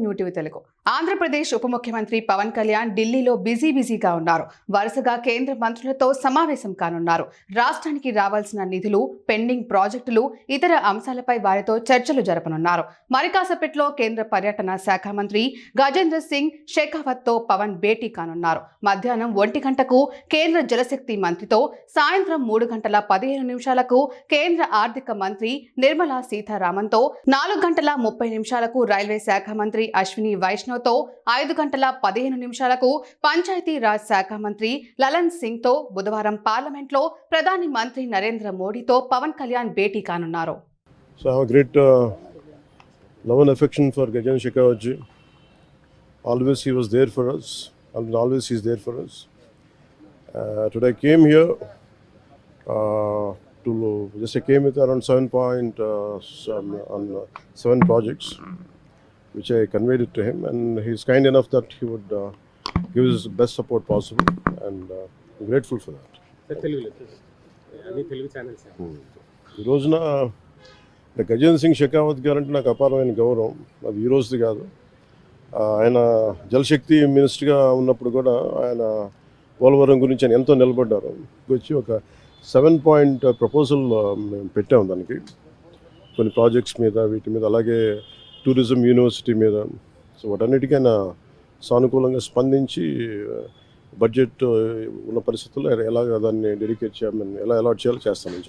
New TV Telugu. Andhra Pradesh ఉప ముఖ్యమంత్రి పవన్ కళ్యాణ్ ఢిల్లీలో బిజీగా ఉన్నారు. వరుసగా కేంద్ర మంత్రులతో సమావేశం కానున్నారు. రాష్ట్రానికి రావాల్సిన నిధులు, పెండింగ్ ప్రాజెక్టులు, ఇతర అంశాలపై వారితో చర్చలు జరపనున్నారు. మరికాసేపట్లో కేంద్ర పర్యటన శాఖ మంత్రి గజేంద్ర సింగ్ షెకావత్ తో పవన్ భేటీ కానున్నారు. మధ్యాహ్నం 1 గంటకు కేంద్ర జలశక్తి మంత్రితో, సాయంత్రం 3:15 కేంద్ర ఆర్థిక మంత్రి నిర్మలా సీతారామన్ తో, 4:30 రైల్వే శాఖ మంత్రి అశ్విని వైష్ణవ్తో, 5:15 పంచాయతీ రాజ్ శాఖ మంత్రి లలన్ సింగ్ తో బుధవారం పార్లమెంట్లో ప్రధాని మంత్రి నరేంద్ర మోడీతో పవన్ కళ్యాణ్ భేటీ కానున్నారు. So I have a great love and affection for Gajendra Shekhawat ji. Always he was there for us. Always he is there for us. Today I came here I came with around 7 projects, which I conveyed it to him, and he is kind enough that he would give his best support possible, and I'm grateful for that. ఈ రోజున గజేంద్ర సింగ్ షెకావత్ గారు అంటే నాకు అపారమైన గౌరవం. అది ఈ రోజుది కాదు. ఆయన జలశక్తి మినిస్టర్గా ఉన్నప్పుడు కూడా ఆయన పోలవరం గురించి ఆయన ఎంతో నిలబడ్డారు. వచ్చి ఒక 7-point ప్రపోజల్ మేము పెట్టాము దానికి, కొన్ని ప్రాజెక్ట్స్ మీద, వీటి మీద, అలాగే టూరిజం యూనివర్సిటీ మీద. సో వాటన్నిటికీ ఆయన సానుకూలంగా స్పందించి బడ్జెట్ ఉన్న పరిస్థితుల్లో ఎలాగ దాన్ని డెడికేట్ చేయమని, ఎలా అలాట్ చేయాలో చేస్తామని చెప్పి